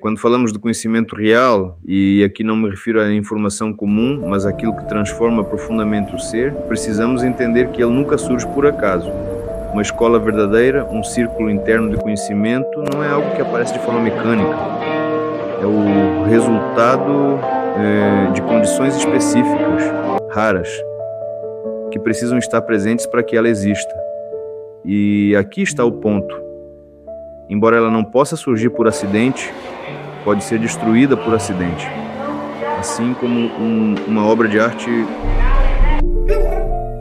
Quando falamos de conhecimento real, e aqui não me refiro à informação comum, mas àquilo que transforma profundamente o ser, precisamos entender que ele nunca surge por acaso. Uma escola verdadeira, um círculo interno de conhecimento, não é algo que aparece de forma mecânica. É o resultado de condições específicas, raras, que precisam estar presentes para que ela exista. E aqui está o ponto. Embora ela não possa surgir por acidente, pode ser destruída por acidente. Assim como uma obra de arte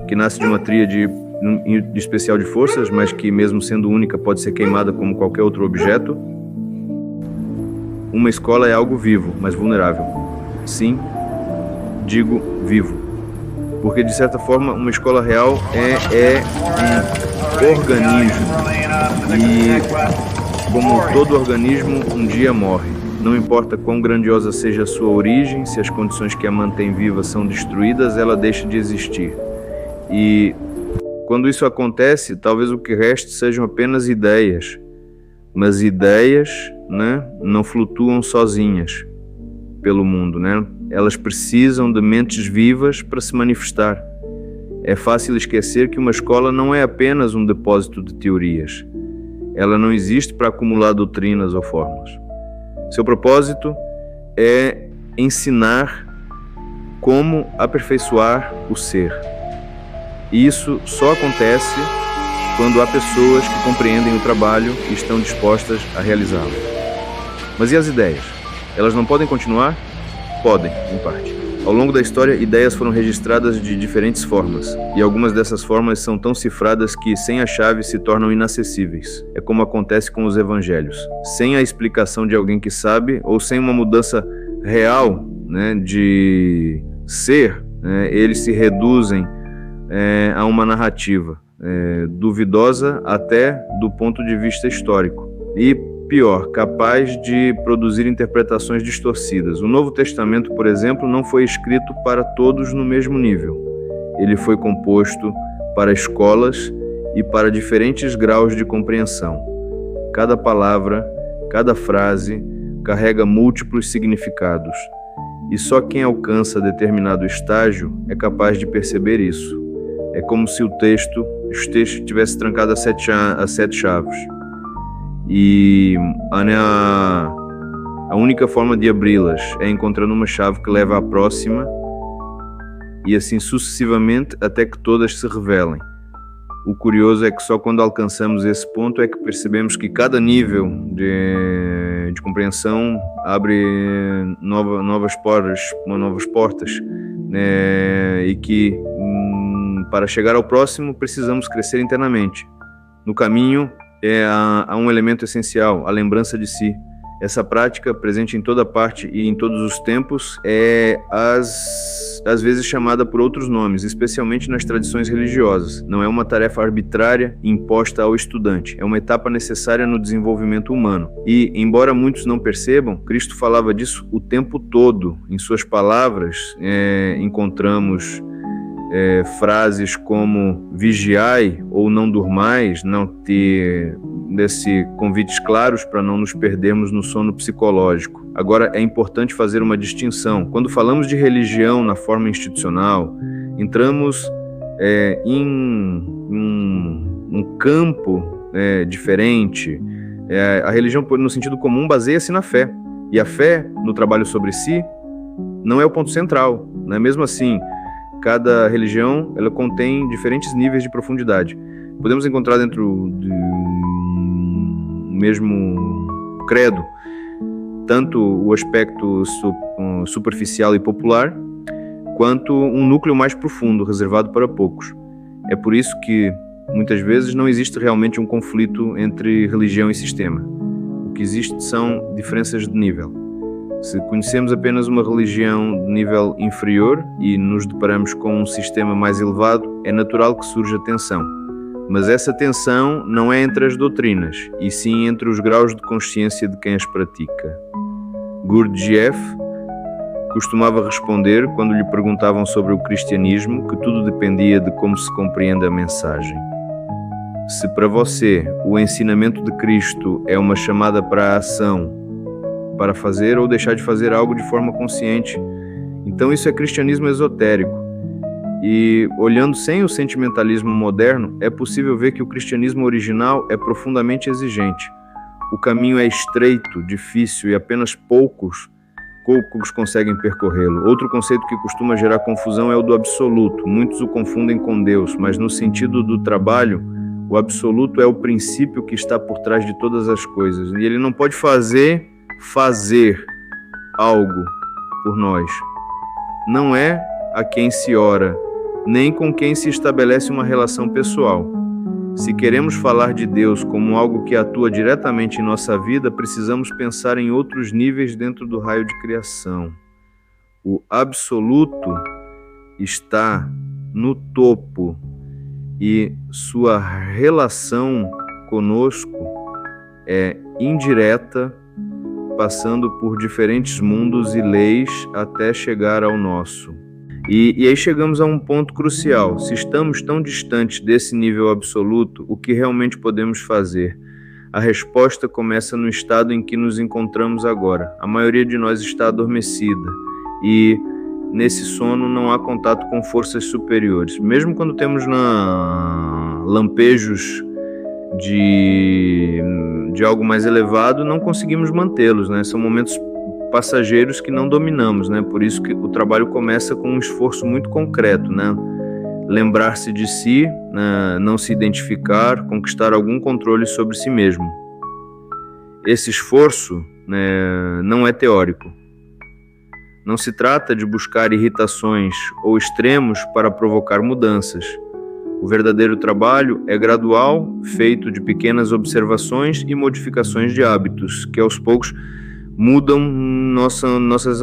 que nasce de uma tríade especial de forças, mas que mesmo sendo única pode ser queimada como qualquer outro objeto. Uma escola é algo vivo, mas vulnerável. Sim, digo vivo. Porque de certa forma uma escola real é um organismo. E como todo organismo, um dia morre. Não importa quão grandiosa seja a sua origem, se as condições que a mantêm viva são destruídas, ela deixa de existir. E quando isso acontece, talvez o que reste sejam apenas ideias. Mas ideias, né, não flutuam sozinhas pelo mundo, né? Elas precisam de mentes vivas para se manifestar. É fácil esquecer que uma escola não é apenas um depósito de teorias. Ela não existe para acumular doutrinas ou fórmulas. Seu propósito é ensinar como aperfeiçoar o ser. E isso só acontece quando há pessoas que compreendem o trabalho e estão dispostas a realizá-lo. Mas e as ideias? Elas não podem continuar? Podem, em parte. Ao longo da história, ideias foram registradas de diferentes formas, e algumas dessas formas são tão cifradas que, sem a chave, se tornam inacessíveis. É como acontece com os evangelhos. Sem a explicação de alguém que sabe, ou sem uma mudança real, né, de ser, eles se reduzem a uma narrativa duvidosa até do ponto de vista histórico. E pior, capaz de produzir interpretações distorcidas. O Novo Testamento, por exemplo, não foi escrito para todos no mesmo nível. Ele foi composto para escolas e para diferentes graus de compreensão. Cada palavra, cada frase carrega múltiplos significados. E só quem alcança determinado estágio é capaz de perceber isso. É como se o texto tivesse trancado a sete chaves. E a única forma de abri-las é encontrando uma chave que leva à próxima, e assim sucessivamente até que todas se revelem. O curioso é que só quando alcançamos esse ponto é que percebemos que cada nível de compreensão abre novas portas, né? E que para chegar ao próximo precisamos crescer internamente. No caminho há um elemento essencial, a lembrança de si. Essa prática, presente em toda parte e em todos os tempos, é às vezes chamada por outros nomes, especialmente nas tradições religiosas. Não é uma tarefa arbitrária imposta ao estudante, é uma etapa necessária no desenvolvimento humano. E, embora muitos não percebam, Cristo falava disso o tempo todo. Em suas palavras, encontramos frases como vigiai ou não durmais, não ter convites claros para não nos perdermos no sono psicológico. Agora, é importante fazer uma distinção. Quando falamos de religião na forma institucional, entramos em um campo diferente. A religião, no sentido comum, baseia-se na fé. E a fé, no trabalho sobre si, não é o ponto central. Não é mesmo assim? Cada religião ela contém diferentes níveis de profundidade. Podemos encontrar dentro do mesmo credo tanto o aspecto superficial e popular, quanto um núcleo mais profundo, reservado para poucos. É por isso que, muitas vezes, não existe realmente um conflito entre religião e sistema. O que existe são diferenças de nível. Se conhecemos apenas uma religião de nível inferior e nos deparamos com um sistema mais elevado, é natural que surja tensão. Mas essa tensão não é entre as doutrinas, e sim entre os graus de consciência de quem as pratica. Gurdjieff costumava responder, quando lhe perguntavam sobre o cristianismo, que tudo dependia de como se compreende a mensagem. Se para você o ensinamento de Cristo é uma chamada para a ação para fazer ou deixar de fazer algo de forma consciente. Então isso é cristianismo esotérico. E olhando sem o sentimentalismo moderno, é possível ver que o cristianismo original é profundamente exigente. O caminho é estreito, difícil e apenas poucos conseguem percorrê-lo. Outro conceito que costuma gerar confusão é o do absoluto. Muitos o confundem com Deus, mas no sentido do trabalho, o absoluto é o princípio que está por trás de todas as coisas. E ele não pode fazer algo por nós. Não é a quem se ora, nem com quem se estabelece uma relação pessoal. Se queremos falar de Deus como algo que atua diretamente em nossa vida, precisamos pensar em outros níveis dentro do raio de criação. O absoluto está no topo e sua relação conosco é indireta, passando por diferentes mundos e leis até chegar ao nosso. E aí chegamos a um ponto crucial. Se estamos tão distantes desse nível absoluto, o que realmente podemos fazer? A resposta começa no estado em que nos encontramos agora. A maioria de nós está adormecida e nesse sono não há contato com forças superiores. Mesmo quando temos lampejos de algo mais elevado, não conseguimos mantê-los, né? São momentos passageiros que não dominamos, né? Por isso que o trabalho começa com um esforço muito concreto, né? Lembrar-se de si, né? Não se identificar, conquistar algum controle sobre si mesmo. Esse esforço, né, não é teórico. Não se trata de buscar irritações ou extremos para provocar mudanças. O verdadeiro trabalho é gradual, feito de pequenas observações e modificações de hábitos, que aos poucos mudam nossas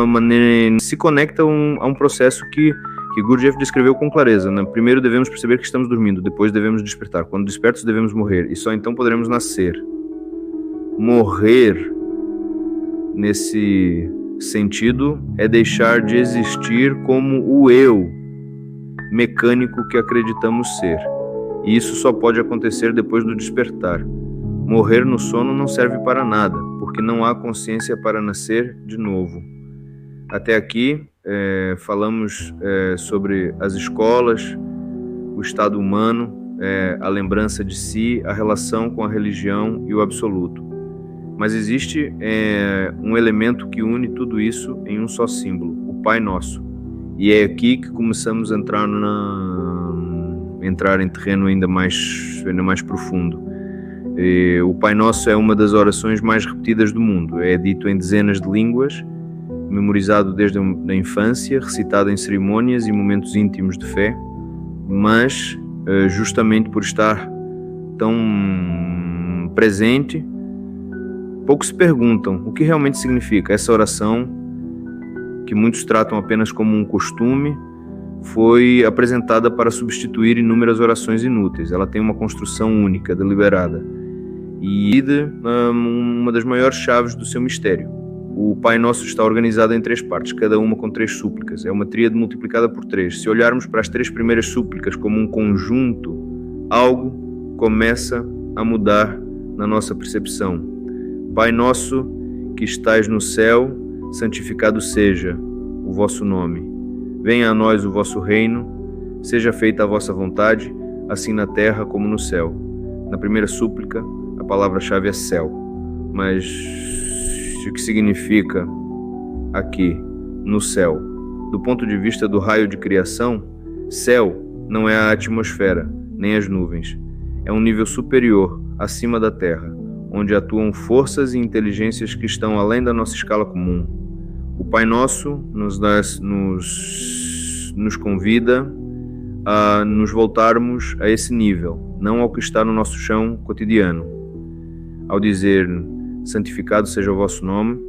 maneiras, se conectam a um processo que Gurdjieff descreveu com clareza, né? Primeiro devemos perceber que estamos dormindo, depois devemos despertar. Quando despertos devemos morrer, e só então poderemos nascer. Morrer, nesse sentido, é deixar de existir como o eu mecânico que acreditamos ser. E isso só pode acontecer depois do despertar. Morrer no sono não serve para nada, porque não há consciência para nascer de novo. Até aqui, falamos sobre as escolas, o estado humano, a lembrança de si, a relação com a religião e o absoluto. Mas existe um elemento que une tudo isso em um só símbolo, o Pai Nosso. E é aqui que começamos a entrar em terreno ainda mais profundo. O Pai Nosso é uma das orações mais repetidas do mundo. É dito em dezenas de línguas, memorizado desde a infância, recitado em cerimônias e momentos íntimos de fé, mas justamente por estar tão presente, poucos se perguntam o que realmente significa. Essa oração, que muitos tratam apenas como um costume, foi apresentada para substituir inúmeras orações inúteis. Ela tem uma construção única, deliberada, e uma das maiores chaves do seu mistério. O Pai Nosso está organizado em 3 partes, cada uma com 3 súplicas. É uma tríade multiplicada por 3. Se olharmos para as 3 primeiras súplicas como um conjunto, algo começa a mudar na nossa percepção. Pai Nosso, que estais no céu, santificado seja o vosso nome. Venha a nós o vosso reino, seja feita a vossa vontade, assim na terra como no céu. Na primeira súplica, a palavra-chave é céu. Mas o que significa aqui, no céu? Do ponto de vista do raio de criação, céu não é a atmosfera, nem as nuvens. É um nível superior, acima da terra, onde atuam forças e inteligências que estão além da nossa escala comum. O Pai Nosso nos convida a nos voltarmos a esse nível, não ao que está no nosso chão cotidiano. Ao dizer, santificado seja o vosso nome,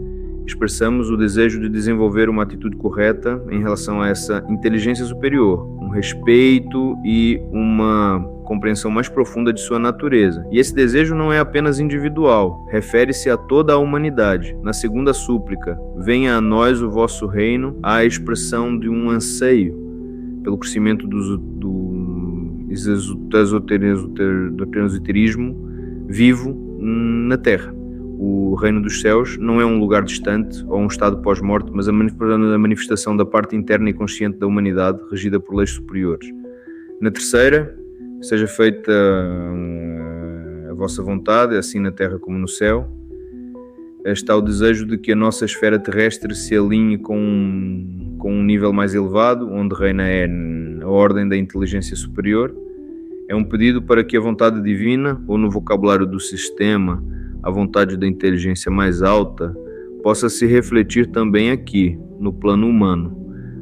expressamos o desejo de desenvolver uma atitude correta em relação a essa inteligência superior, um respeito e uma compreensão mais profunda de sua natureza. E esse desejo não é apenas individual, refere-se a toda a humanidade. Na segunda súplica, venha a nós o vosso reino, há a expressão de um anseio pelo crescimento do esoterismo vivo na Terra. o reino dos céus não é um lugar distante ou um estado pós-morte, mas a manifestação da parte interna e consciente da humanidade, regida por leis superiores. Na terceira, seja feita a vossa vontade, assim na terra como no céu. Está o desejo de que a nossa esfera terrestre se alinhe com um nível mais elevado, onde reina a ordem da inteligência superior. É um pedido para que a vontade divina, ou no vocabulário do sistema, a vontade da inteligência mais alta, possa se refletir também aqui, no plano humano.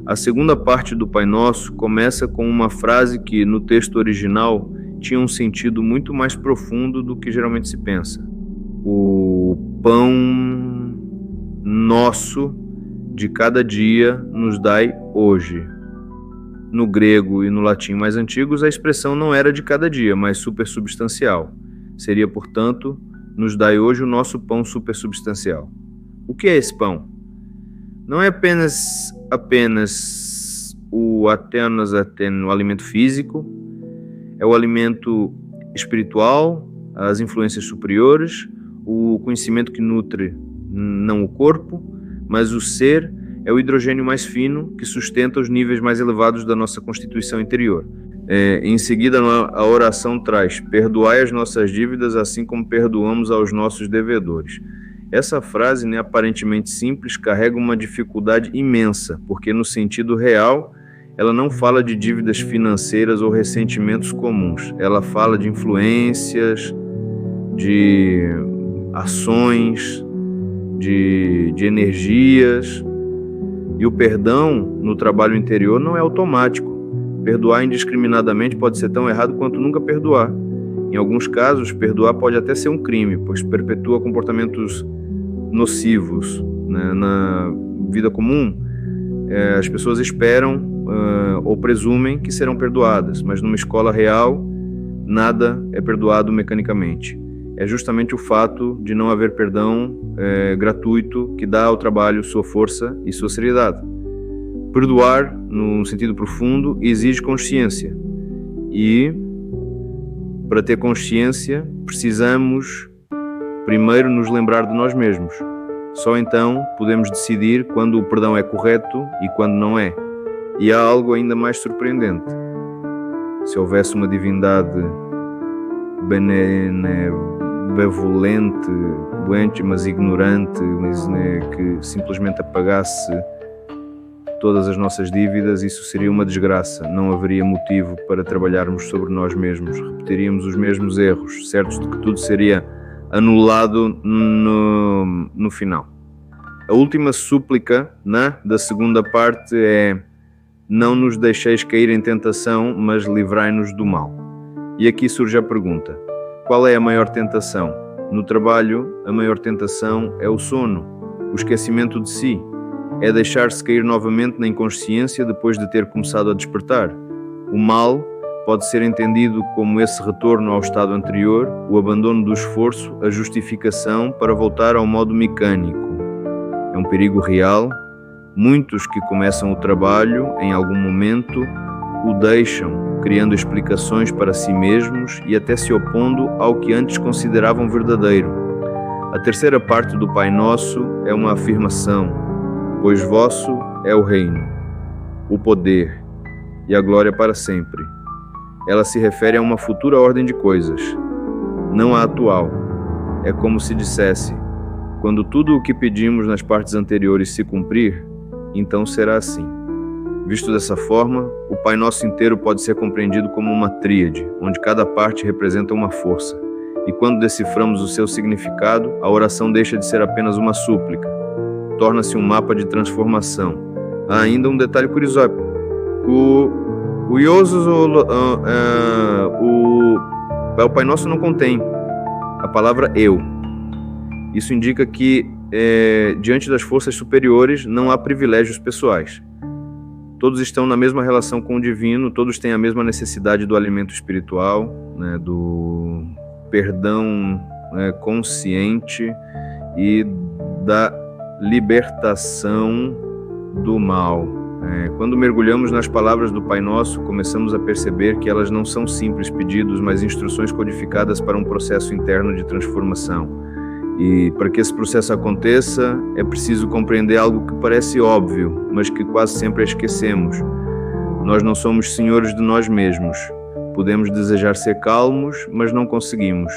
A segunda parte do Pai Nosso começa com uma frase que, no texto original, tinha um sentido muito mais profundo do que geralmente se pensa. O pão nosso de cada dia nos dai hoje. No grego e no latim mais antigos, a expressão não era de cada dia, mas supersubstancial. Seria, portanto, nos dai hoje o nosso pão supersubstancial. O que é esse pão? Não é apenas o alimento físico, é o alimento espiritual, as influências superiores, o conhecimento que nutre não o corpo, mas o ser é o hidrogênio mais fino que sustenta os níveis mais elevados da nossa constituição interior. Em seguida, a oração traz: perdoai as nossas dívidas assim como perdoamos aos nossos devedores. Essa frase, né, aparentemente simples, carrega uma dificuldade imensa, porque no sentido real, ela não fala de dívidas financeiras ou ressentimentos comuns. Ela fala de influências, de ações, de energias. E o perdão no trabalho interior não é automático. Perdoar indiscriminadamente pode ser tão errado quanto nunca perdoar. Em alguns casos, perdoar pode até ser um crime, pois perpetua comportamentos nocivos, né? Na vida comum, as pessoas esperam ou presumem que serão perdoadas, mas numa escola real, nada é perdoado mecanicamente. É justamente o fato de não haver perdão gratuito que dá ao trabalho sua força e sua seriedade. Perdoar, no sentido profundo, exige consciência. E, para ter consciência, precisamos primeiro nos lembrar de nós mesmos. Só então podemos decidir quando o perdão é correto e quando não é. E há algo ainda mais surpreendente. Se houvesse uma divindade benevolente, doente, mas ignorante, que simplesmente apagasse todas as nossas dívidas, isso seria uma desgraça. Não haveria motivo para trabalharmos sobre nós mesmos. Repetiríamos os mesmos erros, certos de que tudo seria anulado no final. A última súplica, né, da segunda parte é: não nos deixeis cair em tentação, mas livrai-nos do mal. E aqui surge a pergunta: qual é a maior tentação? No trabalho, a maior tentação é o sono, o esquecimento de si. É deixar-se cair novamente na inconsciência depois de ter começado a despertar. O mal pode ser entendido como esse retorno ao estado anterior, o abandono do esforço, a justificação para voltar ao modo mecânico. É um perigo real. Muitos que começam o trabalho, em algum momento, o deixam, criando explicações para si mesmos e até se opondo ao que antes consideravam verdadeiro. A terceira parte do Pai Nosso é uma afirmação: pois vosso é o reino, o poder e a glória para sempre. Ela se refere a uma futura ordem de coisas, não a atual. É como se dissesse: quando tudo o que pedimos nas partes anteriores se cumprir, então será assim. Visto dessa forma, o Pai Nosso inteiro pode ser compreendido como uma tríade, onde cada parte representa uma força. E quando deciframos o seu significado, a oração deixa de ser apenas uma súplica. Torna-se um mapa de transformação. Há ainda um detalhe curioso. O Pai Nosso não contém a palavra eu. Isso indica que, diante das forças superiores, não há privilégios pessoais. Todos estão na mesma relação com o divino, todos têm a mesma necessidade do alimento espiritual, né, do perdão consciente e da libertação do mal. Quando mergulhamos nas palavras do Pai Nosso, começamos a perceber que elas não são simples pedidos, mas instruções codificadas para um processo interno de transformação. E para que esse processo aconteça, é preciso compreender algo que parece óbvio, mas que quase sempre esquecemos. Nós não somos senhores de nós mesmos. Podemos desejar ser calmos, mas não conseguimos.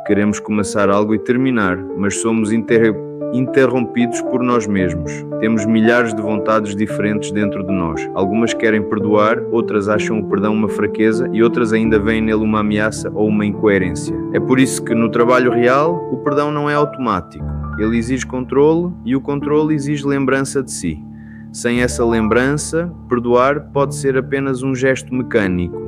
Queremos começar algo e terminar, mas somos interrompidos por nós mesmos. Temos milhares de vontades diferentes dentro de nós. Algumas querem perdoar, outras acham o perdão uma fraqueza e outras ainda veem nele uma ameaça ou uma incoerência. É por isso que no trabalho real, o perdão não é automático. Ele exige controle e o controle exige lembrança de si. Sem essa lembrança, perdoar pode ser apenas um gesto mecânico,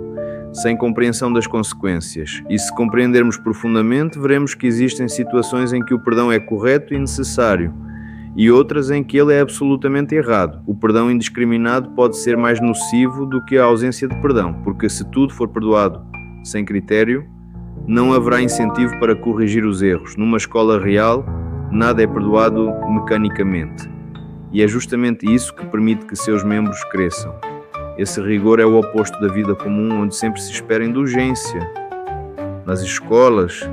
sem compreensão das consequências. E se compreendermos profundamente, veremos que existem situações em que o perdão é correto e necessário, e outras em que ele é absolutamente errado. O perdão indiscriminado pode ser mais nocivo do que a ausência de perdão, porque se tudo for perdoado sem critério, não haverá incentivo para corrigir os erros. Numa escola real, nada é perdoado mecanicamente. E é justamente isso que permite que seus membros cresçam. Esse rigor é o oposto da vida comum, onde sempre se espera indulgência. Nas escolas,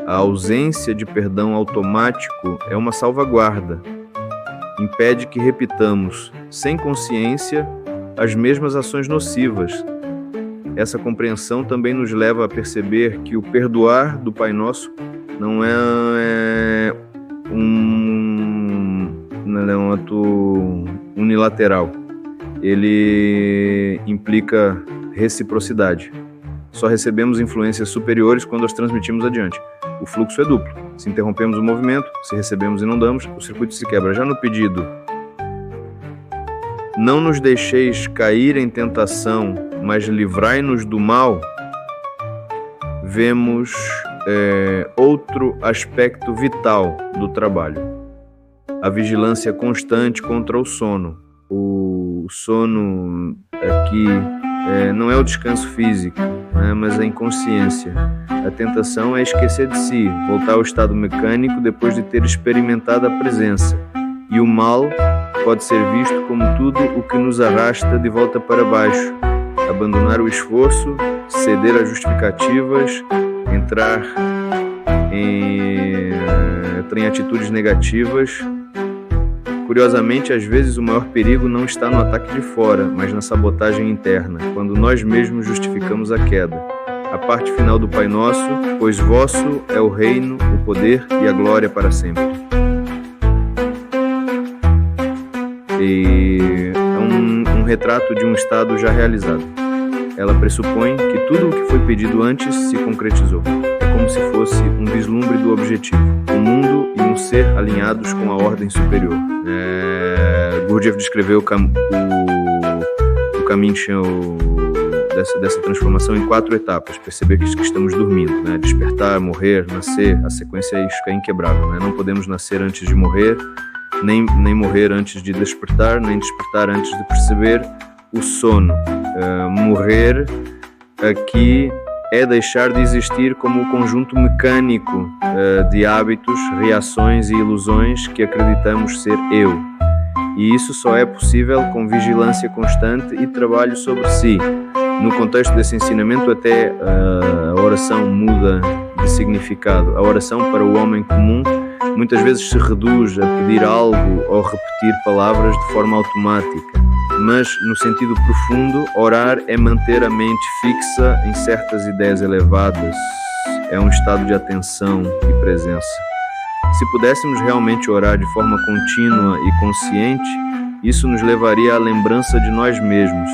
a ausência de perdão automático é uma salvaguarda. Impede que repitamos, sem consciência, as mesmas ações nocivas. Essa compreensão também nos leva a perceber que o perdoar do Pai Nosso não é um ato unilateral. Ele implica reciprocidade. Só recebemos influências superiores quando as transmitimos adiante. O fluxo é duplo. Se interrompemos o movimento, se recebemos e não damos, o circuito se quebra. Já no pedido, não nos deixeis cair em tentação, mas livrai-nos do mal, vemos outro aspecto vital do trabalho. A vigilância constante contra o sono. O sono aqui não é o descanso físico, né, mas a inconsciência. A tentação é esquecer de si, voltar ao estado mecânico depois de ter experimentado a presença. E o mal pode ser visto como tudo o que nos arrasta de volta para baixo. Abandonar o esforço, ceder a justificativas, entrar em atitudes negativas. Curiosamente, às vezes o maior perigo não está no ataque de fora, mas na sabotagem interna, quando nós mesmos justificamos a queda. A parte final do Pai Nosso, pois vosso é o reino, o poder e a glória para sempre. E é um retrato de um estado já realizado. Ela pressupõe que tudo o que foi pedido antes se concretizou. É como se fosse um vislumbre do objetivo, um mundo e um ser alinhados com a ordem superior. Gurdjieff descreveu o caminho dessa transformação em 4 etapas. Perceber que estamos dormindo, né? Despertar, morrer, nascer. A sequência é inquebrável, né? Não podemos nascer antes de morrer, nem morrer antes de despertar, nem despertar antes de perceber o sono. Morrer aqui é deixar de existir como o conjunto mecânico de hábitos, reações e ilusões que acreditamos ser eu. E isso só é possível com vigilância constante e trabalho sobre si. No contexto desse ensinamento, até a oração muda de significado. A oração para o homem comum muitas vezes se reduz a pedir algo ou repetir palavras de forma automática. Mas, no sentido profundo, orar é manter a mente fixa em certas ideias elevadas. É um estado de atenção e presença. Se pudéssemos realmente orar de forma contínua e consciente, isso nos levaria à lembrança de nós mesmos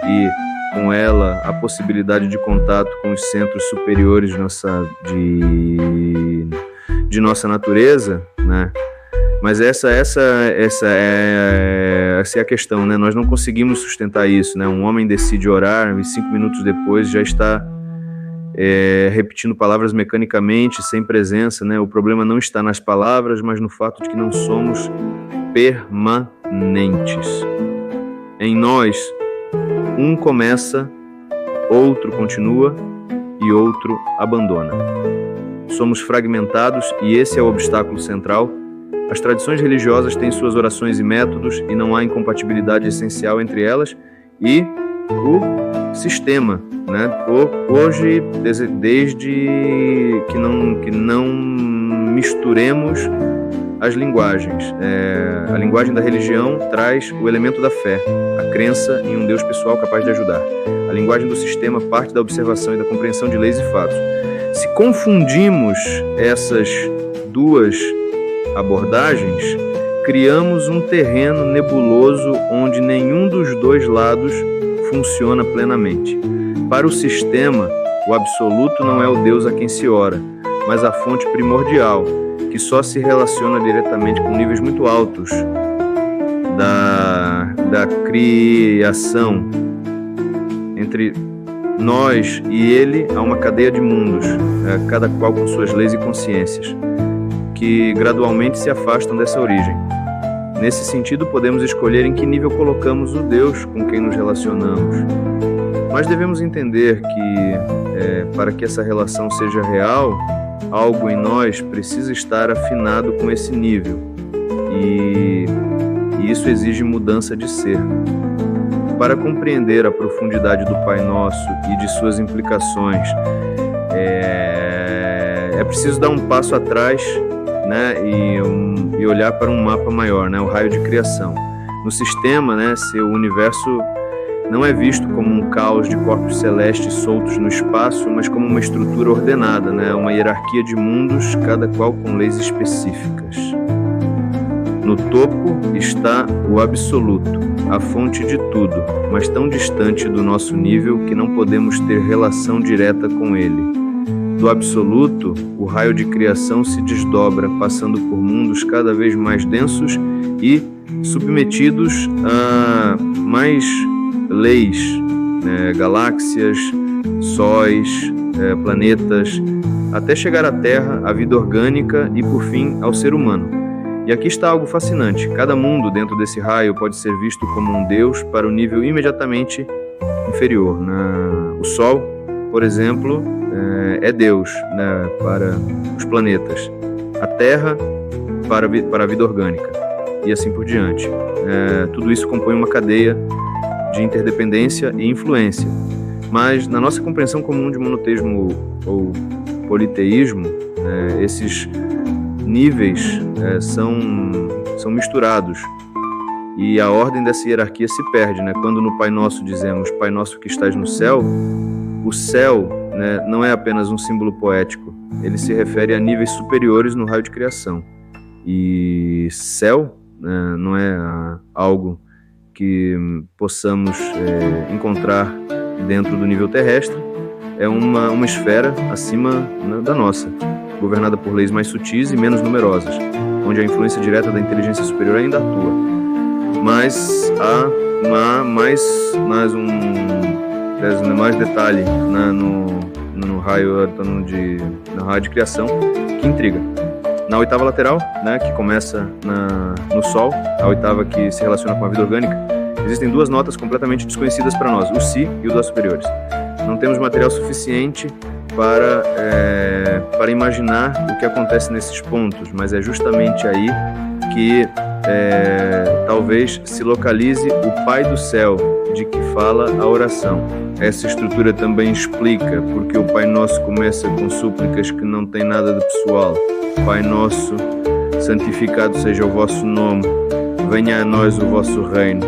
e, com ela, a possibilidade de contato com os centros superiores de nossa natureza, né? Mas essa é a questão, né? Nós não conseguimos sustentar isso, né? Um homem decide orar e 5 minutos depois já está repetindo palavras mecanicamente, sem presença, né? O problema não está nas palavras, mas no fato de que não somos permanentes. Em nós, um começa, outro continua e outro abandona. Somos fragmentados e esse é o obstáculo central. As tradições religiosas têm suas orações e métodos e não há incompatibilidade essencial entre elas e o sistema, né? Hoje, desde que não misturemos as linguagens. A linguagem da religião traz o elemento da fé, a crença em um Deus pessoal capaz de ajudar. A linguagem do sistema parte da observação e da compreensão de leis e fatos. Se confundimos essas duas abordagens, criamos um terreno nebuloso onde nenhum dos dois lados funciona plenamente. Para o sistema, o absoluto não é o Deus a quem se ora, mas a fonte primordial, que só se relaciona diretamente com níveis muito altos da criação. Entre nós e ele há uma cadeia de mundos, cada qual com suas leis e consciências, que gradualmente se afastam dessa origem. Nesse sentido, podemos escolher em que nível colocamos o Deus com quem nos relacionamos. Mas devemos entender que, para que essa relação seja real, algo em nós precisa estar afinado com esse nível. E isso exige mudança de ser. Para compreender a profundidade do Pai Nosso e de suas implicações, é preciso dar um passo atrás, né, e olhar para um mapa maior, né, o raio de criação. No sistema, né, seu universo não é visto como um caos de corpos celestes soltos no espaço, mas como uma estrutura ordenada, né, uma hierarquia de mundos, cada qual com leis específicas. No topo está o absoluto, a fonte de tudo, mas tão distante do nosso nível que não podemos ter relação direta com ele. Do absoluto, o raio de criação se desdobra, passando por mundos cada vez mais densos e submetidos a mais leis, né, galáxias, sóis, planetas, até chegar à Terra, à vida orgânica e, por fim, ao ser humano. E aqui está algo fascinante. Cada mundo dentro desse raio pode ser visto como um Deus para o nível imediatamente inferior. O Sol, por exemplo, é Deus, né, para os planetas. A Terra para a vida orgânica. E assim por diante. Tudo isso compõe uma cadeia de interdependência e influência. Mas na nossa compreensão comum de monoteísmo ou politeísmo, esses níveis são misturados e a ordem dessa hierarquia se perde, né? Quando no Pai Nosso dizemos Pai Nosso que estás no céu, o céu, né, não é apenas um símbolo poético, ele se refere a níveis superiores no raio de criação. E céu, né, não é algo que possamos encontrar dentro do nível terrestre, é uma esfera acima, né, da nossa, governada por leis mais sutis e menos numerosas, onde a influência direta da inteligência superior ainda atua. Mas há mais detalhe, né, no raio de criação que intriga. Na oitava lateral, né, que começa no Sol, a oitava que se relaciona com a vida orgânica, existem duas notas completamente desconhecidas para nós, o Si e o Dó superiores. Não temos material suficiente para imaginar o que acontece nesses pontos, mas é justamente aí que talvez se localize o Pai do Céu, de que fala a oração. Essa estrutura também explica porque o Pai Nosso começa com súplicas que não têm nada de pessoal. Pai Nosso, santificado seja o vosso nome, venha a nós o vosso reino,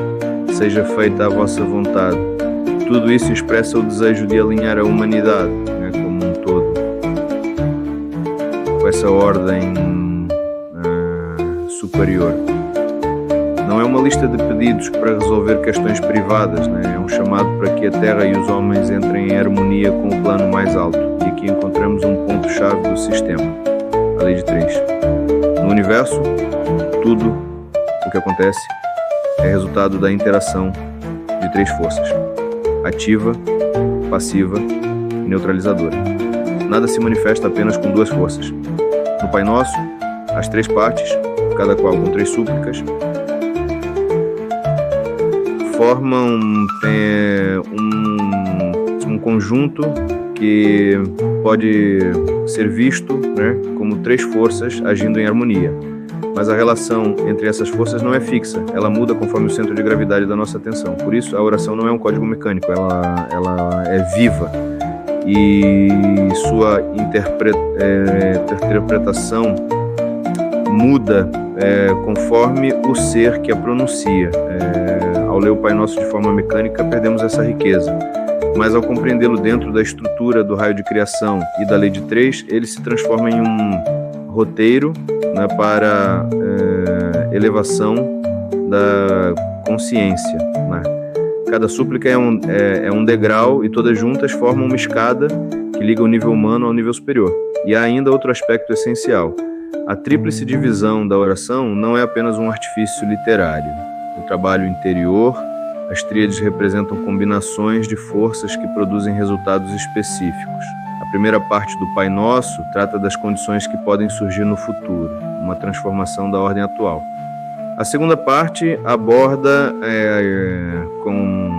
seja feita a vossa vontade. Tudo isso expressa o desejo de alinhar a humanidade, né, como um todo, com essa ordem superior. Não é uma lista de pedidos para resolver questões privadas, né? É um chamado para que a Terra e os homens entrem em harmonia com o plano mais alto. E aqui encontramos um ponto-chave do sistema, a lei de 3. No universo, tudo o que acontece é resultado da interação de 3 forças: ativa, passiva e neutralizadora. Nada se manifesta apenas com 2 forças. No Pai Nosso, as 3 partes, cada qual com 3 súplicas, formam um conjunto que pode ser visto, né, como 3 forças agindo em harmonia. Mas a relação entre essas forças não é fixa, ela muda conforme o centro de gravidade da nossa atenção. Por isso, a oração não é um código mecânico, ela é viva. E sua interpretação muda conforme o ser que a pronuncia. Ao ler o Pai Nosso de forma mecânica, perdemos essa riqueza. Mas ao compreendê-lo dentro da estrutura do raio de criação e da lei de 3, ele se transforma em um roteiro, né, para elevação da consciência, né? Cada súplica é um degrau e todas juntas formam uma escada que liga o nível humano ao nível superior. E há ainda outro aspecto essencial. A tríplice divisão da oração não é apenas um artifício literário. O trabalho interior, as tríades representam combinações de forças que produzem resultados específicos. A primeira parte do Pai Nosso trata das condições que podem surgir no futuro, uma transformação da ordem atual. A segunda parte aborda com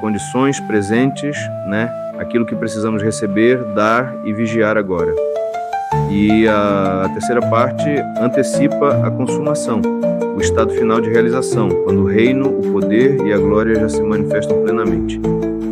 condições presentes, né, aquilo que precisamos receber, dar e vigiar agora. E a terceira parte antecipa a consumação, o estado final de realização, quando o reino, o poder e a glória já se manifestam plenamente.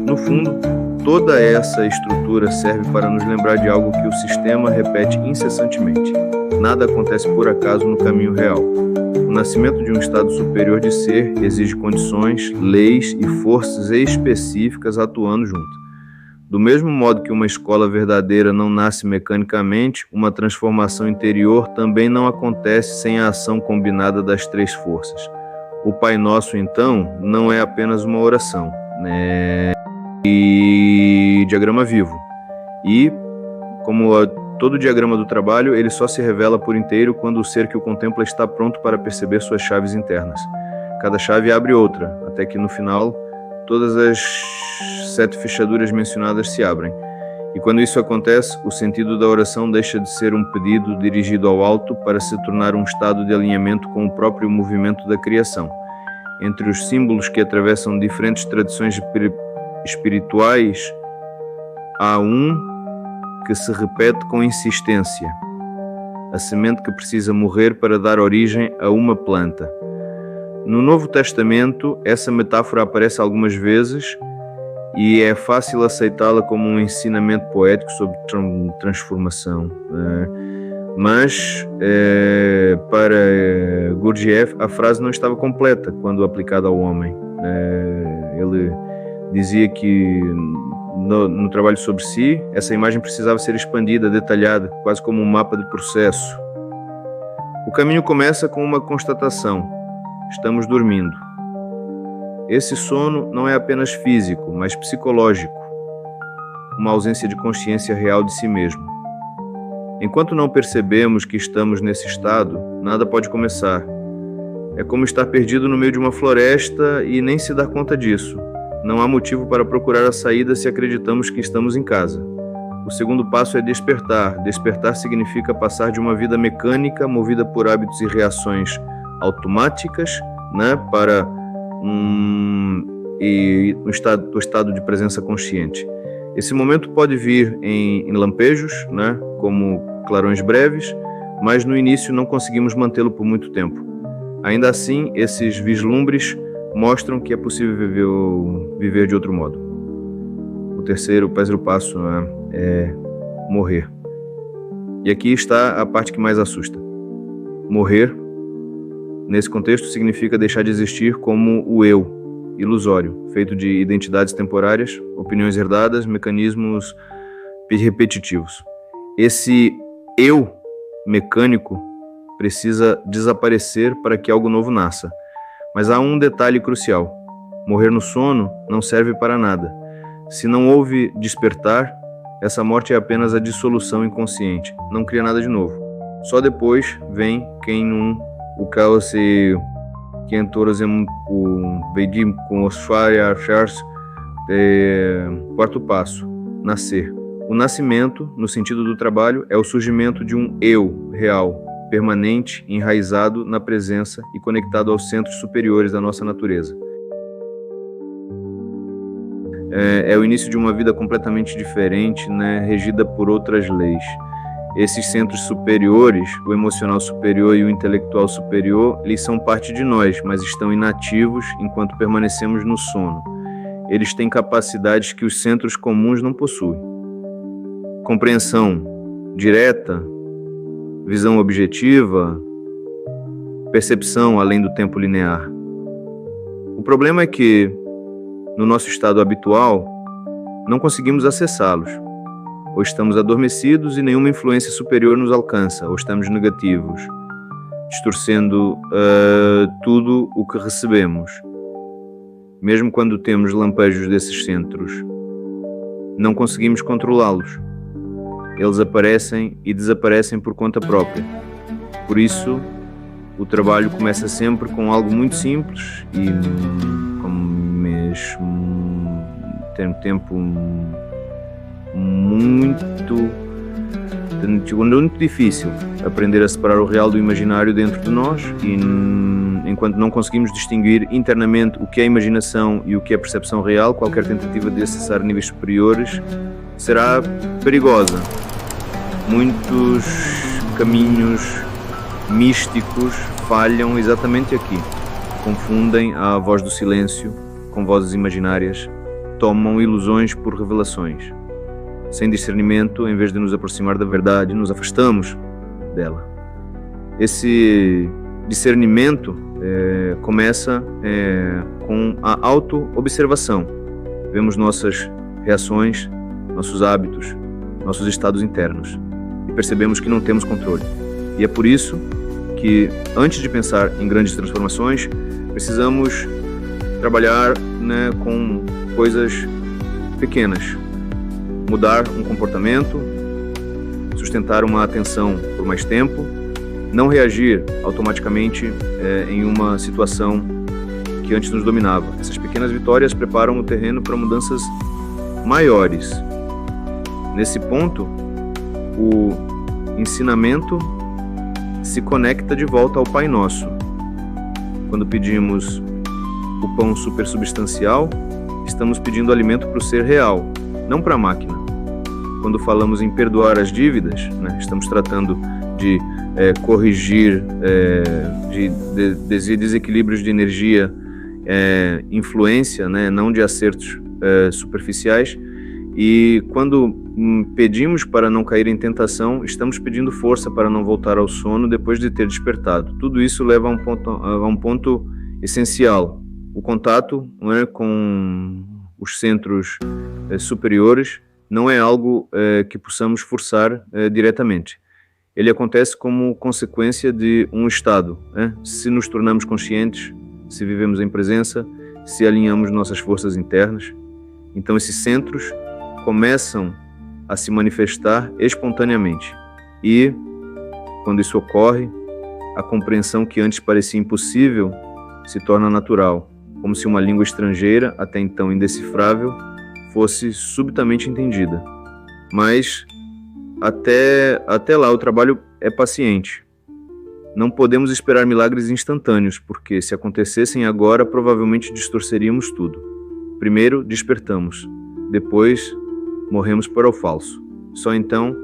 No fundo, toda essa estrutura serve para nos lembrar de algo que o sistema repete incessantemente. Nada acontece por acaso no caminho real. O nascimento de um estado superior de ser exige condições, leis e forças específicas atuando junto. Do mesmo modo que uma escola verdadeira não nasce mecanicamente, uma transformação interior também não acontece sem a ação combinada das 3 forças. O Pai Nosso, então, não é apenas uma oração, né? E diagrama vivo. E, como todo diagrama do trabalho, ele só se revela por inteiro quando o ser que o contempla está pronto para perceber suas chaves internas. Cada chave abre outra, até que no final todas as 7 fechaduras mencionadas se abrem. E quando isso acontece, o sentido da oração deixa de ser um pedido dirigido ao alto para se tornar um estado de alinhamento com o próprio movimento da criação. Entre os símbolos que atravessam diferentes tradições espirituais, há um que se repete com insistência: a semente que precisa morrer para dar origem a uma planta. No Novo Testamento, essa metáfora aparece algumas vezes e é fácil aceitá-la como um ensinamento poético sobre transformação. Mas, para Gurdjieff, a frase não estava completa quando aplicada ao homem. Ele dizia que no trabalho sobre si, essa imagem precisava ser expandida, detalhada, quase como um mapa de processo. O caminho começa com uma constatação: estamos dormindo. Esse sono não é apenas físico, mas psicológico, uma ausência de consciência real de si mesmo. Enquanto não percebemos que estamos nesse estado, nada pode começar. É como estar perdido no meio de uma floresta e nem se dar conta disso. Não há motivo para procurar a saída se acreditamos que estamos em casa. O segundo passo é despertar. Despertar significa passar de uma vida mecânica, movida por hábitos e reações automáticas, né, para o estado de presença consciente. Esse momento pode vir em lampejos, né, como clarões breves, mas no início não conseguimos mantê-lo por muito tempo. Ainda assim, esses vislumbres mostram que é possível viver de outro modo. O terceiro passo é morrer. E aqui está a parte que mais assusta. Morrer, nesse contexto, significa deixar de existir como o eu, ilusório, feito de identidades temporárias, opiniões herdadas, mecanismos repetitivos. Esse eu mecânico precisa desaparecer para que algo novo nasça. Mas há um detalhe crucial: morrer no sono não serve para nada. Se não houve despertar, essa morte é apenas a dissolução inconsciente, não cria nada de novo. Só depois vem o caos e o Vedim com os Faryashars, quarto passo, nascer. O nascimento, no sentido do trabalho, é o surgimento de um eu real, permanente, enraizado na presença e conectado aos centros superiores da nossa natureza. É o início de uma vida completamente diferente, né, regida por outras leis. Esses centros superiores, o emocional superior e o intelectual superior, eles são parte de nós, mas estão inativos enquanto permanecemos no sono. Eles têm capacidades que os centros comuns não possuem. Compreensão direta, visão objetiva, percepção além do tempo linear. O problema é que, no nosso estado habitual, não conseguimos acessá-los. Ou estamos adormecidos e nenhuma influência superior nos alcança, ou estamos negativos, distorcendo tudo o que recebemos. Mesmo quando temos lampejos desses centros, não conseguimos controlá-los. Eles aparecem e desaparecem por conta própria. Por isso, o trabalho começa sempre com algo muito simples e com mesmo tempo muito difícil aprender a separar o real do imaginário dentro de nós, e enquanto não conseguimos distinguir internamente o que é imaginação e o que é percepção real, qualquer tentativa de acessar níveis superiores será perigosa. Muitos caminhos místicos falham exatamente aqui. Confundem a voz do silêncio com vozes imaginárias, tomam ilusões por revelações. Sem discernimento, em vez de nos aproximar da verdade, nos afastamos dela. Esse discernimento começa com a auto-observação. Vemos nossas reações, nossos hábitos, nossos estados internos e percebemos que não temos controle. E é por isso que, antes de pensar em grandes transformações, precisamos trabalhar com coisas pequenas. Mudar um comportamento, sustentar uma atenção por mais tempo, não reagir automaticamente em uma situação que antes nos dominava. Essas pequenas vitórias preparam o terreno para mudanças maiores. Nesse ponto, o ensinamento se conecta de volta ao Pai Nosso. Quando pedimos o pão supersubstancial, estamos pedindo alimento para o ser real, não para a máquina. Quando falamos em perdoar as dívidas, estamos tratando de corrigir de desequilíbrios de energia, influência, não de acertos superficiais. E quando pedimos para não cair em tentação, estamos pedindo força para não voltar ao sono depois de ter despertado. Tudo isso leva a um ponto essencial: o contato com os centros superiores não é algo que possamos forçar diretamente. Ele acontece como consequência de um estado. Se nos tornamos conscientes, se vivemos em presença, se alinhamos nossas forças internas, então esses centros começam a se manifestar espontaneamente. E, quando isso ocorre, a compreensão que antes parecia impossível se torna natural, como se uma língua estrangeira, até então indecifrável, fosse subitamente entendida. Mas, até lá, o trabalho é paciente. Não podemos esperar milagres instantâneos, porque se acontecessem agora, provavelmente distorceríamos tudo. Primeiro, despertamos. Depois, morremos para o falso. Só então,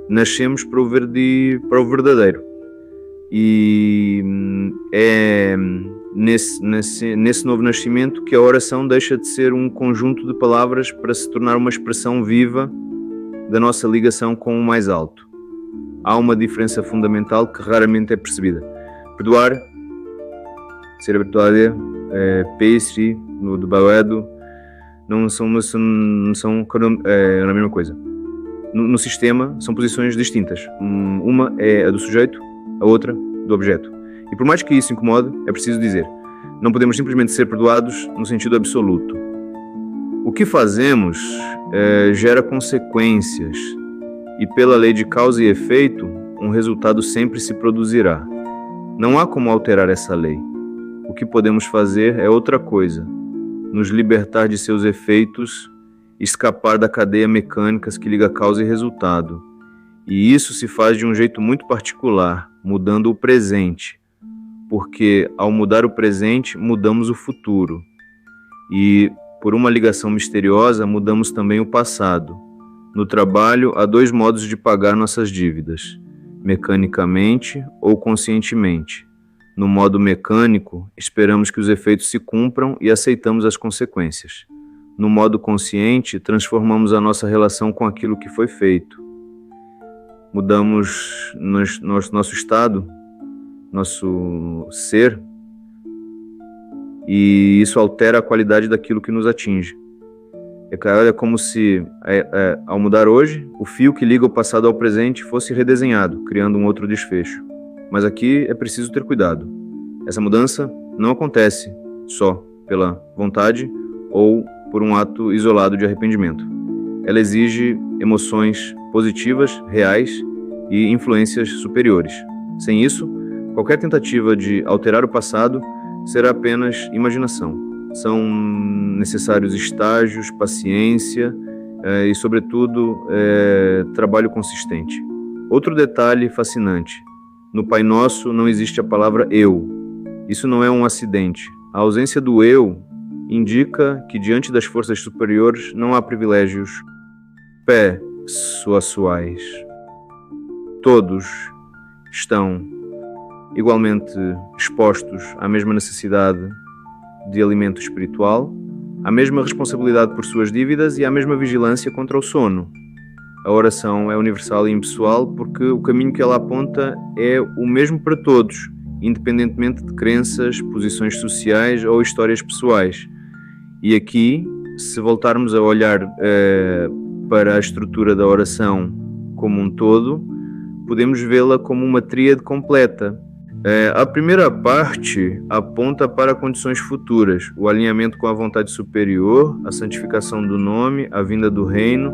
nascemos para o verdadeiro. E é nesse novo nascimento que a oração deixa de ser um conjunto de palavras para se tornar uma expressão viva da nossa ligação com o mais alto. Há uma diferença fundamental que raramente é percebida. Perdoar, ser habituado, peixe, no do Bauedo, não são a mesma coisa. No sistema, são posições distintas. Uma é a do sujeito, a outra do objeto. E por mais que isso incomode, é preciso dizer: não podemos simplesmente ser perdoados no sentido absoluto. O que fazemos gera consequências, e pela lei de causa e efeito, um resultado sempre se produzirá. Não há como alterar essa lei. O que podemos fazer é outra coisa: nos libertar de seus efeitos, escapar da cadeia mecânica que liga causa e resultado. E isso se faz de um jeito muito particular, mudando o presente. Porque, ao mudar o presente, mudamos o futuro. E, por uma ligação misteriosa, mudamos também o passado. No trabalho, há 2 modos de pagar nossas dívidas: mecanicamente ou conscientemente. No modo mecânico, esperamos que os efeitos se cumpram e aceitamos as consequências. No modo consciente, transformamos a nossa relação com aquilo que foi feito. Mudamos nosso estado nosso ser, e isso altera a qualidade daquilo que nos atinge. É como se, ao mudar hoje, o fio que liga o passado ao presente fosse redesenhado, criando um outro desfecho. Mas aqui é preciso ter cuidado. Essa mudança não acontece só pela vontade ou por um ato isolado de arrependimento. Ela exige emoções positivas, reais e influências superiores. Sem isso, qualquer tentativa de alterar o passado será apenas imaginação. São necessários estágios, paciência e, sobretudo, trabalho consistente. Outro detalhe fascinante: no Pai Nosso não existe a palavra eu. Isso não é um acidente. A ausência do eu indica que diante das forças superiores não há privilégios pessoais. Todos estão igualmente expostos à mesma necessidade de alimento espiritual, à mesma responsabilidade por suas dívidas e à mesma vigilância contra o sono. A oração é universal e impessoal porque o caminho que ela aponta é o mesmo para todos, independentemente de crenças, posições sociais ou histórias pessoais. E aqui, se voltarmos a olhar para a estrutura da oração como um todo, podemos vê-la como uma tríade completa. A primeira parte aponta para condições futuras, o alinhamento com a vontade superior, a santificação do nome, a vinda do reino,